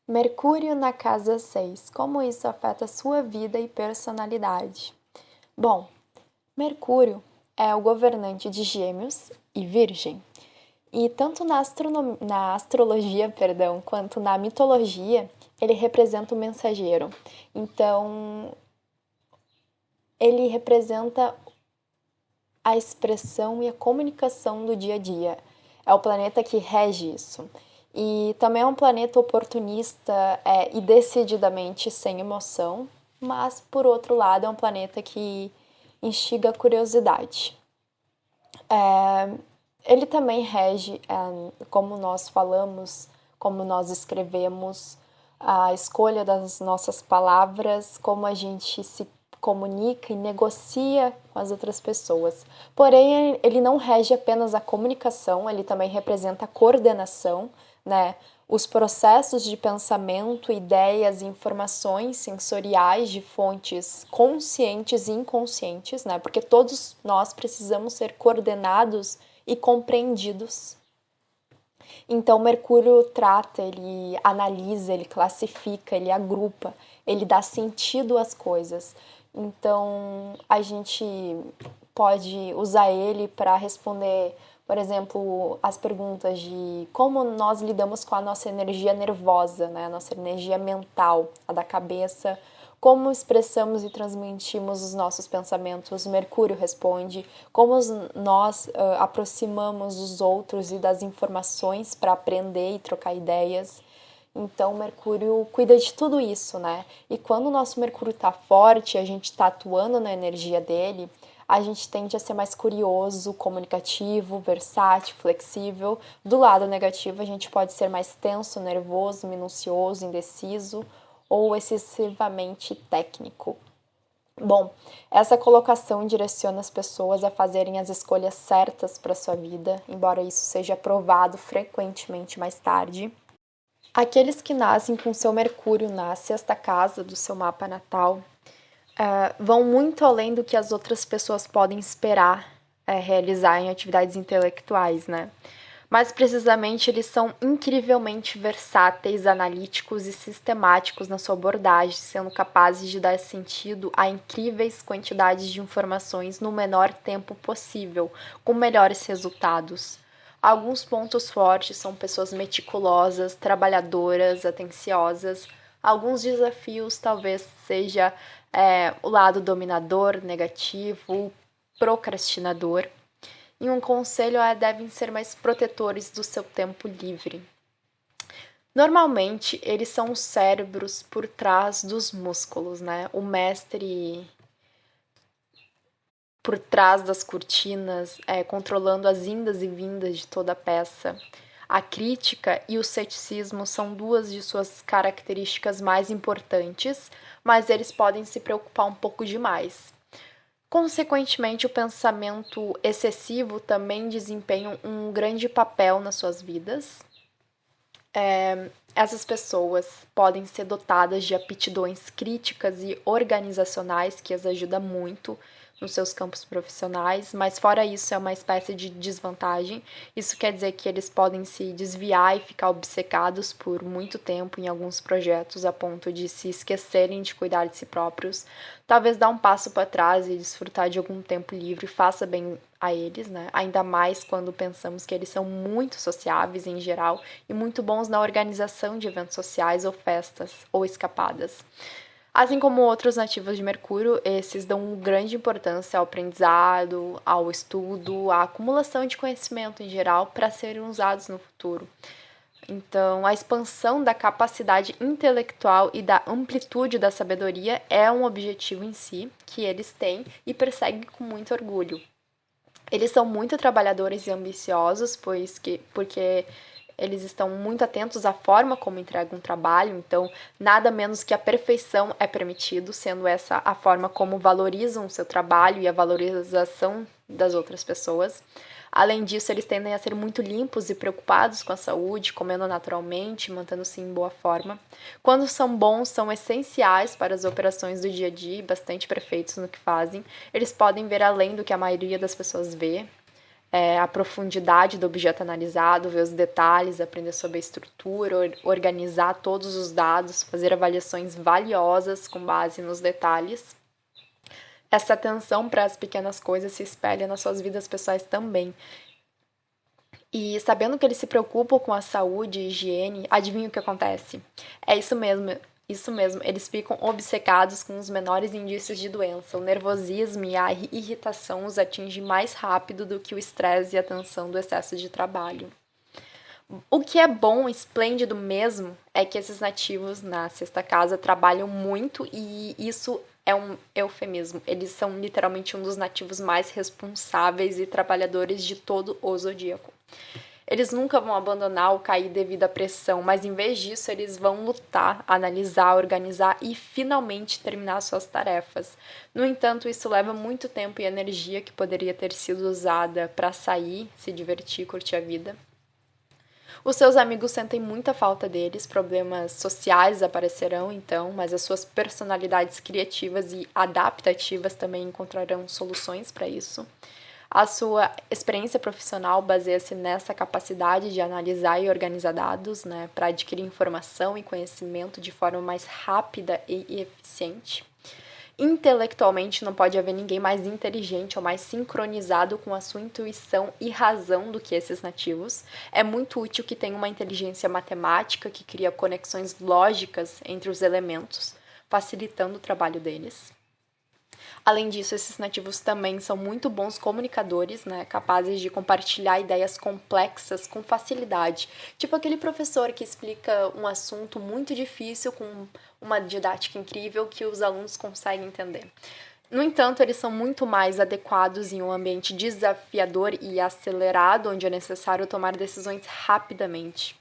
Mercúrio na casa 6. Como isso afeta sua vida e personalidade? Bom, Mercúrio é o governante de Gêmeos e Virgem. E tanto na astrologia, quanto na mitologia, ele representa o mensageiro. Então, ele representa a expressão e a comunicação do dia a dia. É o planeta que rege isso. E também é um planeta oportunista e decididamente sem emoção, mas, por outro lado, é um planeta que instiga a curiosidade. Ele também rege como nós falamos, como nós escrevemos, a escolha das nossas palavras, como a gente se comunica e negocia com as outras pessoas. Porém, ele não rege apenas a comunicação, ele também representa a coordenação, né? Os processos de pensamento, ideias e informações sensoriais de fontes conscientes e inconscientes, né? Porque todos nós precisamos ser coordenados e compreendidos. Então, Mercúrio trata, ele analisa, ele classifica, ele agrupa, ele dá sentido às coisas. Então, a gente pode usar ele para responder, por exemplo, as perguntas de como nós lidamos com a nossa energia nervosa, né? A nossa energia mental, a da cabeça, como expressamos e transmitimos os nossos pensamentos? Mercúrio responde. Como nós aproximamos os outros e das informações para aprender e trocar ideias? Então, Mercúrio cuida de tudo isso, né? E quando o nosso Mercúrio está forte, a gente está atuando na energia dele, a gente tende a ser mais curioso, comunicativo, versátil, flexível. Do lado negativo, a gente pode ser mais tenso, nervoso, minucioso, indeciso ou excessivamente técnico. Bom, essa colocação direciona as pessoas a fazerem as escolhas certas para sua vida, embora isso seja provado frequentemente mais tarde. Aqueles que nascem com seu Mercúrio na sexta casa do seu mapa natal vão muito além do que as outras pessoas podem esperar realizar em atividades intelectuais, né? Mas precisamente eles são incrivelmente versáteis, analíticos e sistemáticos na sua abordagem, sendo capazes de dar sentido a incríveis quantidades de informações no menor tempo possível, com melhores resultados. Alguns pontos fortes são pessoas meticulosas, trabalhadoras, atenciosas. Alguns desafios talvez seja o lado dominador, negativo, procrastinador. E um conselho é devem ser mais protetores do seu tempo livre. Normalmente, eles são os cérebros por trás dos músculos, né? O mestre por trás das cortinas, controlando as indas e vindas de toda a peça. A crítica e o ceticismo são duas de suas características mais importantes, mas eles podem se preocupar um pouco demais. Consequentemente, o pensamento excessivo também desempenha um grande papel nas suas vidas. Essas pessoas podem ser dotadas de aptidões críticas e organizacionais que as ajudam muito nos seus campos profissionais, mas fora isso é uma espécie de desvantagem. Isso quer dizer que eles podem se desviar e ficar obcecados por muito tempo em alguns projetos a ponto de se esquecerem de cuidar de si próprios. Talvez dar um passo para trás e desfrutar de algum tempo livre faça bem a eles, né? Ainda mais quando pensamos que eles são muito sociáveis em geral e muito bons na organização de eventos sociais ou festas ou escapadas. Assim como outros nativos de Mercúrio, esses dão grande importância ao aprendizado, ao estudo, à acumulação de conhecimento em geral para serem usados no futuro. Então, a expansão da capacidade intelectual e da amplitude da sabedoria é um objetivo em si que eles têm e perseguem com muito orgulho. Eles são muito trabalhadores e ambiciosos, porque eles estão muito atentos à forma como entregam um trabalho, então nada menos que a perfeição é permitido, sendo essa a forma como valorizam o seu trabalho e a valorização das outras pessoas. Além disso, eles tendem a ser muito limpos e preocupados com a saúde, comendo naturalmente, mantendo-se em boa forma. Quando são bons, são essenciais para as operações do dia a dia e bastante perfeitos no que fazem. Eles podem ver além do que a maioria das pessoas vê. a profundidade do objeto analisado, ver os detalhes, aprender sobre a estrutura, organizar todos os dados, fazer avaliações valiosas com base nos detalhes. Essa atenção para as pequenas coisas se espelha nas suas vidas pessoais também. E sabendo que eles se preocupam com a saúde e higiene, adivinha o que acontece? É isso mesmo, eles ficam obcecados com os menores indícios de doença. O nervosismo e a irritação os atingem mais rápido do que o estresse e a tensão do excesso de trabalho. O que é bom, esplêndido mesmo, é que esses nativos na Sexta Casa trabalham muito e isso é um eufemismo. Eles são literalmente um dos nativos mais responsáveis e trabalhadores de todo o zodíaco. Eles nunca vão abandonar ou cair devido à pressão, mas em vez disso, eles vão lutar, analisar, organizar e finalmente terminar suas tarefas. No entanto, isso leva muito tempo e energia que poderia ter sido usada para sair, se divertir, curtir a vida. Os seus amigos sentem muita falta deles, problemas sociais aparecerão então, mas as suas personalidades criativas e adaptativas também encontrarão soluções para isso. A sua experiência profissional baseia-se nessa capacidade de analisar e organizar dados, né, para adquirir informação e conhecimento de forma mais rápida e eficiente. Intelectualmente, não pode haver ninguém mais inteligente ou mais sincronizado com a sua intuição e razão do que esses nativos. É muito útil que tenha uma inteligência matemática que cria conexões lógicas entre os elementos, facilitando o trabalho deles. Além disso, esses nativos também são muito bons comunicadores, né, capazes de compartilhar ideias complexas com facilidade. Tipo aquele professor que explica um assunto muito difícil com uma didática incrível que os alunos conseguem entender. No entanto, eles são muito mais adequados em um ambiente desafiador e acelerado, onde é necessário tomar decisões rapidamente.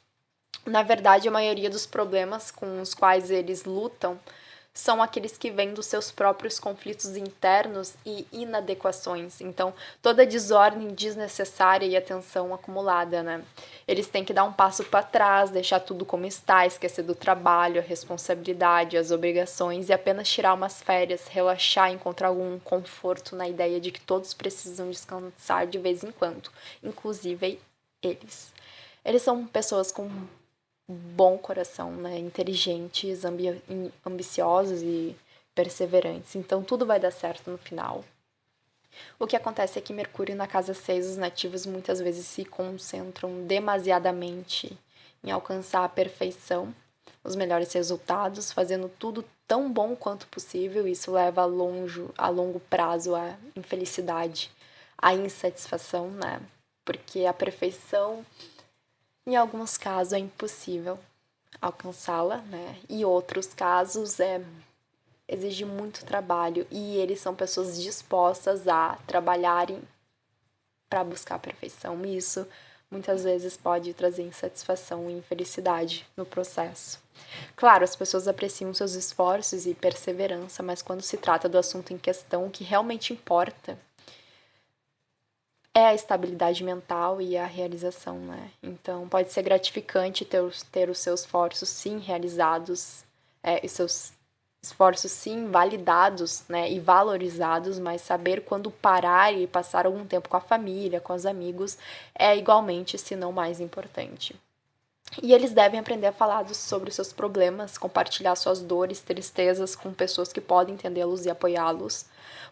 Na verdade, a maioria dos problemas com os quais eles lutam são aqueles que vêm dos seus próprios conflitos internos e inadequações. Então, toda desordem desnecessária e atenção acumulada, né? Eles têm que dar um passo para trás, deixar tudo como está, esquecer do trabalho, a responsabilidade, as obrigações e apenas tirar umas férias, relaxar, encontrar algum conforto na ideia de que todos precisam descansar de vez em quando, inclusive eles. Eles são pessoas com bom coração, né? Inteligentes, ambiciosos e perseverantes. Então tudo vai dar certo no final. O que acontece é que Mercúrio na casa 6, os nativos muitas vezes se concentram demasiadamente em alcançar a perfeição, os melhores resultados, fazendo tudo tão bom quanto possível. Isso leva a longo prazo à infelicidade, à insatisfação, né? Porque a perfeição em alguns casos é impossível alcançá-la, né? E outros casos exige muito trabalho e eles são pessoas dispostas a trabalharem para buscar a perfeição. E isso muitas vezes pode trazer insatisfação e infelicidade no processo. Claro, as pessoas apreciam seus esforços e perseverança, mas quando se trata do assunto em questão, o que realmente importa é a estabilidade mental e a realização, né? Então, pode ser gratificante ter os seus esforços, sim, realizados, e seus esforços, sim, validados, né, e valorizados, mas saber quando parar e passar algum tempo com a família, com os amigos, é igualmente, se não mais importante. E eles devem aprender a falar sobre os seus problemas, compartilhar suas dores, tristezas com pessoas que podem entendê-los e apoiá-los.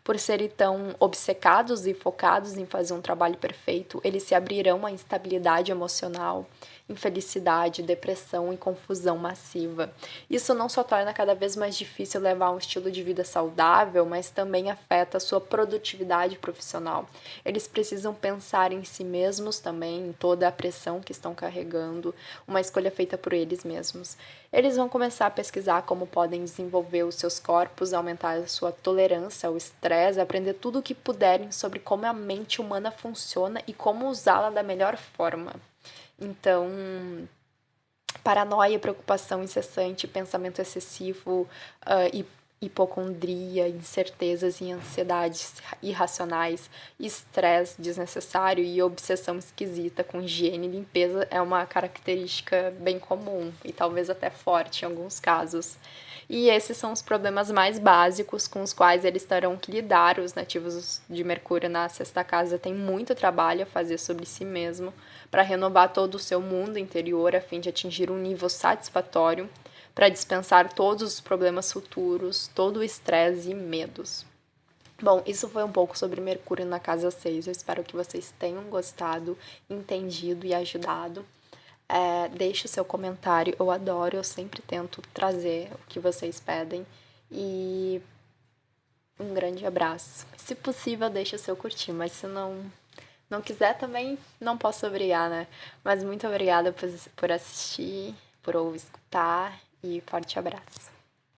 Por serem tão obcecados e focados em fazer um trabalho perfeito, eles se abrirão à instabilidade emocional, infelicidade, depressão e confusão massiva. Isso não só torna cada vez mais difícil levar um estilo de vida saudável, mas também afeta a sua produtividade profissional. Eles precisam pensar em si mesmos também, em toda a pressão que estão carregando, uma escolha feita por eles mesmos. Eles vão começar a pesquisar como podem desenvolver os seus corpos, aumentar a sua tolerância ao estresse, aprender tudo o que puderem sobre como a mente humana funciona e como usá-la da melhor forma. Então, paranoia, preocupação incessante, pensamento excessivo e hipocondria, incertezas e ansiedades irracionais, estresse desnecessário e obsessão esquisita com higiene e limpeza é uma característica bem comum e talvez até forte em alguns casos. E esses são os problemas mais básicos com os quais eles terão que lidar. Os nativos de Mercúrio na sexta casa têm muito trabalho a fazer sobre si mesmo para renovar todo o seu mundo interior a fim de atingir um nível satisfatório, para dispensar todos os problemas futuros, todo o estresse e medos. Bom, isso foi um pouco sobre Mercúrio na casa 6. Eu espero que vocês tenham gostado, entendido e ajudado. Deixe o seu comentário, eu adoro, eu sempre tento trazer o que vocês pedem. E um grande abraço. Se possível, deixe o seu curtir, mas se não quiser também não posso obrigar, né? Mas muito obrigada por assistir, por escutar e forte abraço.